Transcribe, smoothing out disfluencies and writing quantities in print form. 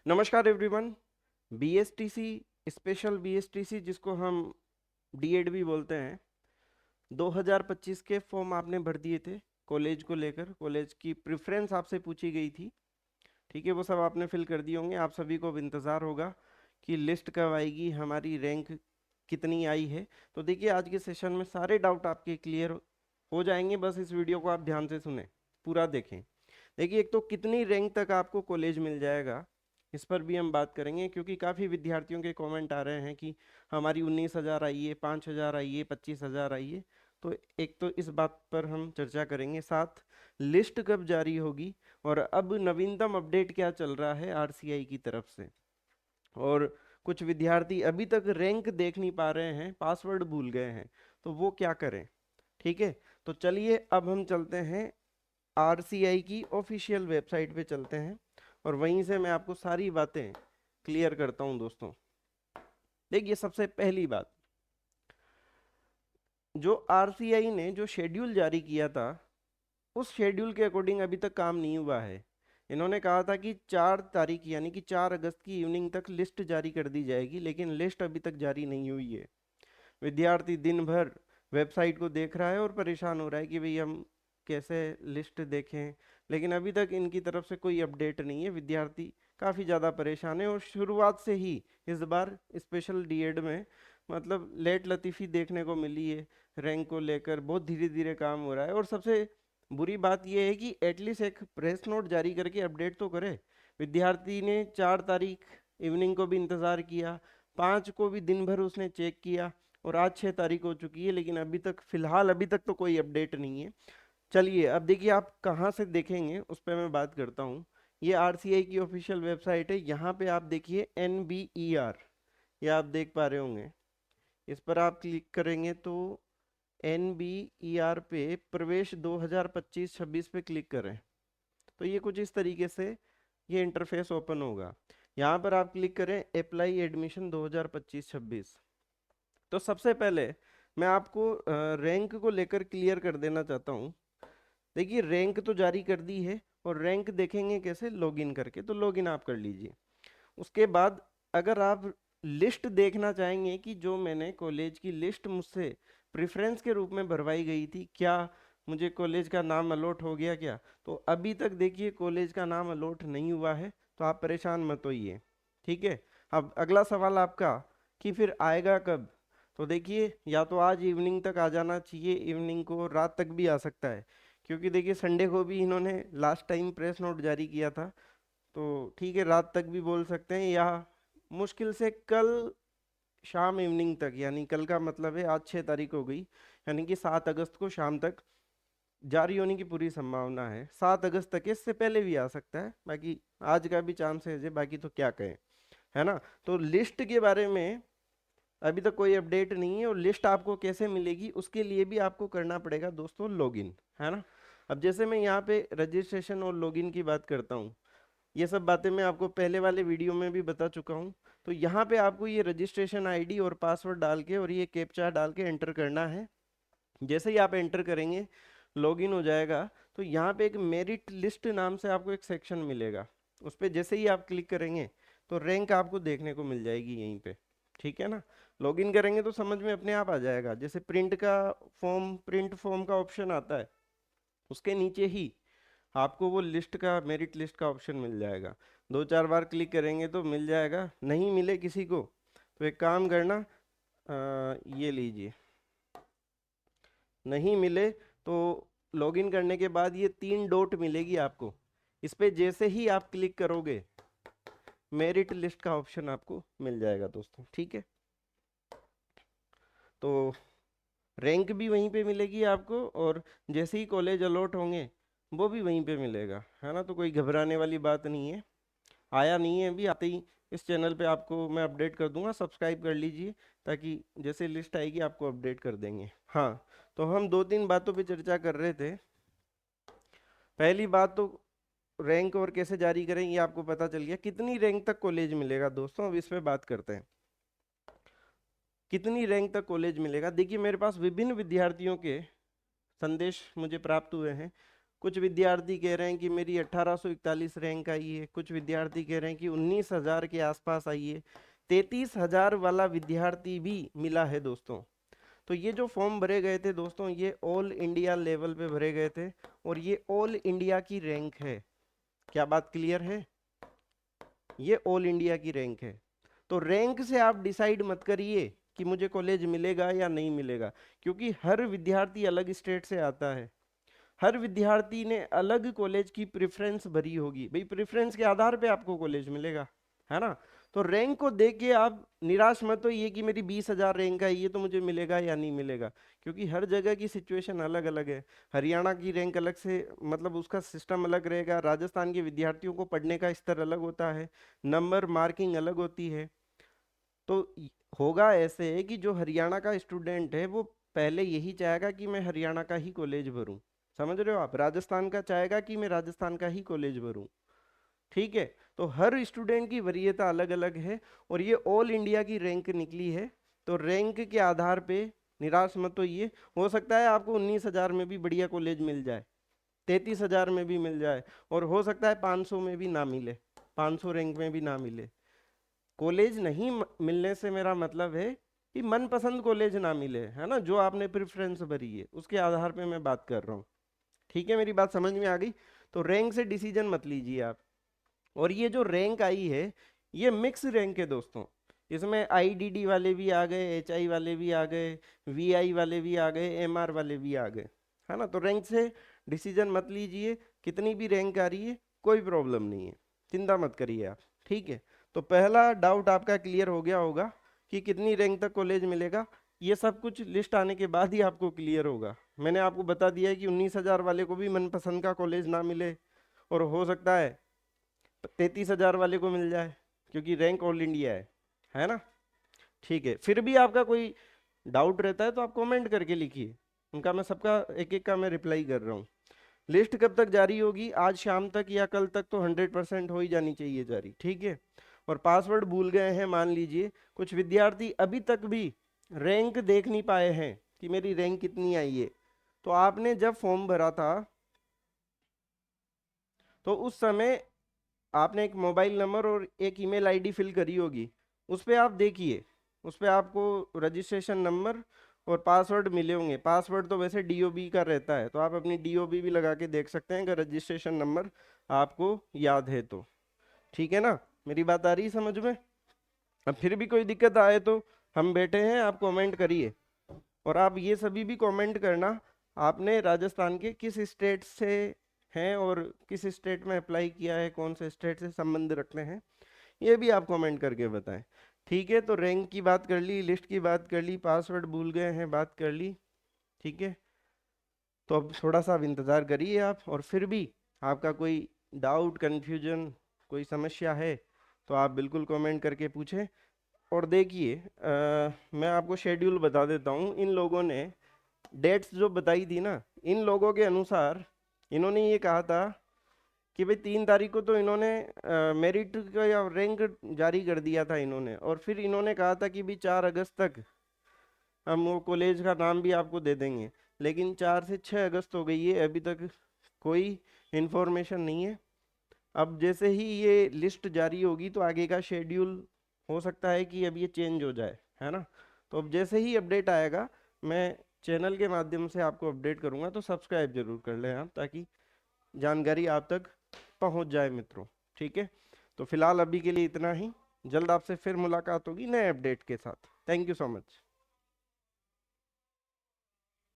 नमस्कार everyone. BSTC, special BSTC जिसको हम डीएड भी बोलते हैं, 2025 के फॉर्म आपने भर दिए थे। कॉलेज को लेकर कॉलेज की प्रेफरेंस आपसे पूछी गई थी, ठीक है। वो सब आपने फिल कर दिए होंगे। आप सभी को अब इंतज़ार होगा कि लिस्ट कब आएगी, हमारी रैंक कितनी आई है। तो देखिए, आज के सेशन में सारे डाउट आपके क्लियर हो जाएंगे। बस इस वीडियो को आप ध्यान से सुने, पूरा देखें। देखिए, एक तो कितनी रैंक तक आपको कॉलेज मिल जाएगा, इस पर भी हम बात करेंगे, क्योंकि काफ़ी विद्यार्थियों के कमेंट आ रहे हैं कि हमारी 19,000 आई है, 5,000 आई है, 25,000 आई है। तो एक तो इस बात पर हम चर्चा करेंगे, साथ लिस्ट कब जारी होगी और अब नवीनतम अपडेट क्या चल रहा है आरसीआई की तरफ से। और कुछ विद्यार्थी अभी तक रैंक देख नहीं पा रहे हैं, पासवर्ड भूल गए हैं, तो वो क्या करें, ठीक है। तो चलिए अब हम चलते हैं आरसीआई की ऑफिशियल वेबसाइट पे चलते हैं और वहीं से मैं आपको सारी बातें क्लियर करता हूं दोस्तों। देखिए, सबसे पहली बात, जो आरसीआई ने जो शेड्यूल जारी किया था, उस शेड्यूल के अकॉर्डिंग अभी तक काम नहीं हुआ है। इन्होंने कहा था कि 4 तारीख यानी कि 4 अगस्त की इवनिंग तक लिस्ट जारी कर दी जाएगी, लेकिन लिस्ट अभी तक जारी नहीं हुई है। विद्यार्थी दिन भर वेबसाइट को देख रहा है और परेशान हो रहा है कि भाई हम कैसे लिस्ट देखें, लेकिन अभी तक इनकी तरफ से कोई अपडेट नहीं है। विद्यार्थी काफ़ी ज़्यादा परेशान है और शुरुआत से ही इस बार स्पेशल डीएड में मतलब लेट लतीफ़ी देखने को मिली है। रैंक को लेकर बहुत धीरे धीरे काम हो रहा है और सबसे बुरी बात यह है कि एटलीस्ट एक प्रेस नोट जारी करके अपडेट तो करे। विद्यार्थी ने 4 तारीख इवनिंग को भी इंतज़ार किया, 5 को भी दिन भर उसने चेक किया और आज 6 तारीख हो चुकी है, लेकिन अभी तक फिलहाल अभी तक तो कोई अपडेट नहीं है। चलिए अब देखिए, आप कहाँ से देखेंगे उस पर मैं बात करता हूँ। ये आरसीआई की ऑफिशियल वेबसाइट है। यहाँ पे आप देखिए NBER, ये आप देख पा रहे होंगे। इस पर आप क्लिक करेंगे तो NBER पे प्रवेश 2025-26 पे क्लिक करें तो ये कुछ इस तरीके से ये इंटरफेस ओपन होगा। यहाँ पर आप क्लिक करें अप्लाई एडमिशन 2025-26। तो सबसे पहले मैं आपको रैंक को लेकर क्लियर कर देना चाहता हूँ। देखिए, रैंक तो जारी कर दी है और रैंक देखेंगे कैसे, लॉगिन करके। तो लॉगिन आप कर लीजिए। उसके बाद अगर आप लिस्ट देखना चाहेंगे कि जो मैंने कॉलेज की लिस्ट मुझसे प्रेफरेंस के रूप में भरवाई गई थी, क्या मुझे कॉलेज का नाम अलॉट हो गया क्या, तो अभी तक देखिए कॉलेज का नाम अलॉट नहीं हुआ है। तो आप परेशान मत होइए, ठीक है। अब अगला सवाल आपका कि फिर आएगा कब। तो देखिए, या तो आज इवनिंग तक आ जाना चाहिए, इवनिंग को रात तक भी आ सकता है, क्योंकि देखिए संडे को भी इन्होंने लास्ट टाइम प्रेस नोट जारी किया था। तो ठीक है, रात तक भी बोल सकते हैं, या मुश्किल से कल शाम इवनिंग तक, यानी कल का मतलब है आज 6 तारीख हो गई, यानी कि 7 अगस्त को शाम तक जारी होने की पूरी संभावना है। 7 अगस्त तक, इससे पहले भी आ सकता है, बाकी आज का भी चांस है, बाकी तो क्या कहें, है ना। तो लिस्ट के बारे में अभी तक कोई अपडेट नहीं है और लिस्ट आपको कैसे मिलेगी उसके लिए भी आपको करना पड़ेगा दोस्तों लॉगिन, है ना। अब जैसे मैं यहाँ पे रजिस्ट्रेशन और लॉगिन की बात करता हूँ, ये सब बातें मैं आपको पहले वाले वीडियो में भी बता चुका हूँ। तो यहाँ पे आपको ये रजिस्ट्रेशन आईडी और पासवर्ड डाल के और ये कैप्चा डाल के एंटर करना है। जैसे ही आप एंटर करेंगे, लॉगिन हो जाएगा। तो यहाँ पे एक मेरिट लिस्ट नाम से आपको एक सेक्शन मिलेगा, उस पर जैसे ही आप क्लिक करेंगे तो रैंक आपको देखने को मिल जाएगी यहीं पे, ठीक है ना। लॉगिन करेंगे तो समझ में अपने आप आ जाएगा। जैसे प्रिंट फॉर्म का ऑप्शन आता है, उसके नीचे ही आपको वो लिस्ट का, मेरिट लिस्ट का ऑप्शन मिल जाएगा। 2-4 बार क्लिक करेंगे तो मिल जाएगा। नहीं मिले किसी को तो एक काम करना, ये लीजिए, नहीं मिले तो लॉगिन करने के बाद ये 3 डॉट मिलेगी आपको, इस पे जैसे ही आप क्लिक करोगे मेरिट लिस्ट का ऑप्शन आपको मिल जाएगा दोस्तों, ठीक है। तो रैंक भी वहीं पे मिलेगी आपको और जैसे ही कॉलेज अलॉट होंगे वो भी वहीं पे मिलेगा, है ना। तो कोई घबराने वाली बात नहीं है। आया नहीं है अभी, आते ही इस चैनल पे आपको मैं अपडेट कर दूंगा। सब्सक्राइब कर लीजिए ताकि जैसे लिस्ट आएगी आपको अपडेट कर देंगे। हाँ, तो हम 2-3 बातों पे चर्चा कर रहे थे। पहली बात तो रैंक और कैसे जारी करें ये आपको पता चल गया। कितनी रैंक तक कॉलेज मिलेगा दोस्तों, अब इस पे बात करते हैं। कितनी रैंक तक कॉलेज मिलेगा, देखिए मेरे पास विभिन्न विद्यार्थियों के संदेश मुझे प्राप्त हुए हैं। कुछ विद्यार्थी कह रहे हैं कि मेरी 1841 रैंक आई है, कुछ विद्यार्थी कह रहे हैं कि 19,000 के आसपास आई है। 33,000 वाला विद्यार्थी भी मिला है दोस्तों। तो ये जो फॉर्म भरे गए थे दोस्तों, ये ऑल इंडिया लेवल पे भरे गए थे और ये ऑल इंडिया की रैंक है। क्या बात क्लियर है? ये ऑल इंडिया की रैंक है। तो रैंक से आप डिसाइड मत करिए कि मुझे कॉलेज मिलेगा या नहीं मिलेगा, क्योंकि हर विद्यार्थी अलग स्टेट से आता है, हर विद्यार्थी ने अलग कॉलेज की प्रेफरेंस भरी होगी। भाई प्रेफरेंस के आधार पे आपको कॉलेज मिलेगा, है ना। तो रैंक को देख के आप निराश मत होइए कि मेरी 20,000 रैंक है, ये तो मुझे मिलेगा या नहीं मिलेगा, क्योंकि हर जगह की सिचुएशन अलग अलग है। हरियाणा की रैंक अलग से, मतलब उसका सिस्टम अलग रहेगा। राजस्थान के विद्यार्थियों को पढ़ने का स्तर अलग होता है, नंबर मार्किंग अलग होती है। तो होगा ऐसे है कि जो हरियाणा का स्टूडेंट है वो पहले यही चाहेगा कि मैं हरियाणा का ही कॉलेज भरूं, समझ रहे हो आप। राजस्थान का चाहेगा कि मैं राजस्थान का ही कॉलेज भरूं, ठीक है। तो हर स्टूडेंट की वरीयता अलग अलग है और ये ऑल इंडिया की रैंक निकली है। तो रैंक के आधार पे निराश मत होइए, हो सकता है आपको 19,000 में भी बढ़िया कॉलेज मिल जाए, 33,000 में भी मिल जाए, और हो सकता है 500 में भी ना मिले, 500 रैंक में भी ना मिले। कॉलेज नहीं मिलने से मेरा मतलब है कि मनपसंद कॉलेज ना मिले, है ना, जो आपने प्रेफरेंस भरी है उसके आधार पे मैं बात कर रहा हूँ, ठीक है। मेरी बात समझ में आ गई? तो रैंक से डिसीजन मत लीजिए आप। और ये जो रैंक आई है ये मिक्स रैंक है दोस्तों। इसमें आईडीडी वाले भी आ गए, एचआई वाले भी आ गए, वीआई वाले भी आ गए, एमआर वाले भी आ गए, है ना। तो रैंक से डिसीजन मत लीजिए, कितनी भी रैंक आ रही है कोई प्रॉब्लम नहीं है, चिंता मत करिए आप, ठीक है। तो पहला डाउट आपका क्लियर हो गया होगा कि कितनी रैंक तक कॉलेज मिलेगा। ये सब कुछ लिस्ट आने के बाद ही आपको क्लियर होगा। मैंने आपको बता दिया है कि 19,000 वाले को भी मनपसंद का कॉलेज ना मिले, और हो सकता है 33,000 वाले को मिल जाए, क्योंकि रैंक ऑल इंडिया है ना। ठीक है, फिर भी आपका कोई डाउट रहता है तो आप कमेंट करके लिखिए, उनका मैं सबका एक एक का मैं रिप्लाई कर रहा हूँ। लिस्ट कब तक जारी होगी? आज शाम तक या कल तक तो 100% हो ही जानी चाहिए जारी, ठीक है। और पासवर्ड भूल गए हैं मान लीजिए, कुछ विद्यार्थी अभी तक भी रैंक देख नहीं पाए हैं कि मेरी रैंक कितनी आई है। तो आपने जब फॉर्म भरा था तो उस समय आपने एक मोबाइल नंबर और एक ईमेल आईडी फिल करी होगी, उस पर आप देखिए, उस पर आपको रजिस्ट्रेशन नंबर और पासवर्ड मिले होंगे। पासवर्ड तो वैसे डीओबी का रहता है, तो आप अपनी डीओबी भी लगा के देख सकते हैं अगर रजिस्ट्रेशन नंबर आपको याद है तो, ठीक है ना। मेरी बात आ रही है समझ में? अब फिर भी कोई दिक्कत आए तो हम बैठे हैं, आप कमेंट करिए। और आप ये सभी भी कमेंट करना, आपने राजस्थान के किस स्टेट से हैं और किस स्टेट में अप्लाई किया है, कौन से स्टेट से संबंध रखते हैं, ये भी आप कमेंट करके बताएं, ठीक है। तो रैंक की बात कर ली, लिस्ट की बात कर ली, पासवर्ड भूल गए हैं बात कर ली, ठीक है। तो अब थोड़ा सा अब इंतज़ार करिए आप, और फिर भी आपका कोई डाउट कन्फ्यूजन कोई समस्या है तो आप बिल्कुल कमेंट करके पूछें। और देखिए मैं आपको शेड्यूल बता देता हूँ। इन लोगों ने डेट्स जो बताई थी ना, इन लोगों के अनुसार इन्होंने ये कहा था कि भाई 3 तारीख को तो इन्होंने मेरिट का या रैंक जारी कर दिया था इन्होंने, और फिर इन्होंने कहा था कि भाई 4 अगस्त तक हम वो कॉलेज का नाम भी आपको दे देंगे। लेकिन 4 से 6 अगस्त हो गई है, अभी तक कोई इन्फॉर्मेशन नहीं है। अब जैसे ही ये लिस्ट जारी होगी तो आगे का शेड्यूल हो सकता है कि अब ये चेंज हो जाए, है ना। तो अब जैसे ही अपडेट आएगा मैं चैनल के माध्यम से आपको अपडेट करूंगा, तो सब्सक्राइब जरूर कर लें आप, ताकि जानकारी आप तक पहुंच जाए मित्रों, ठीक है। तो फिलहाल अभी के लिए इतना ही, जल्द आपसे फिर मुलाकात होगी नए अपडेट के साथ। Thank you so much.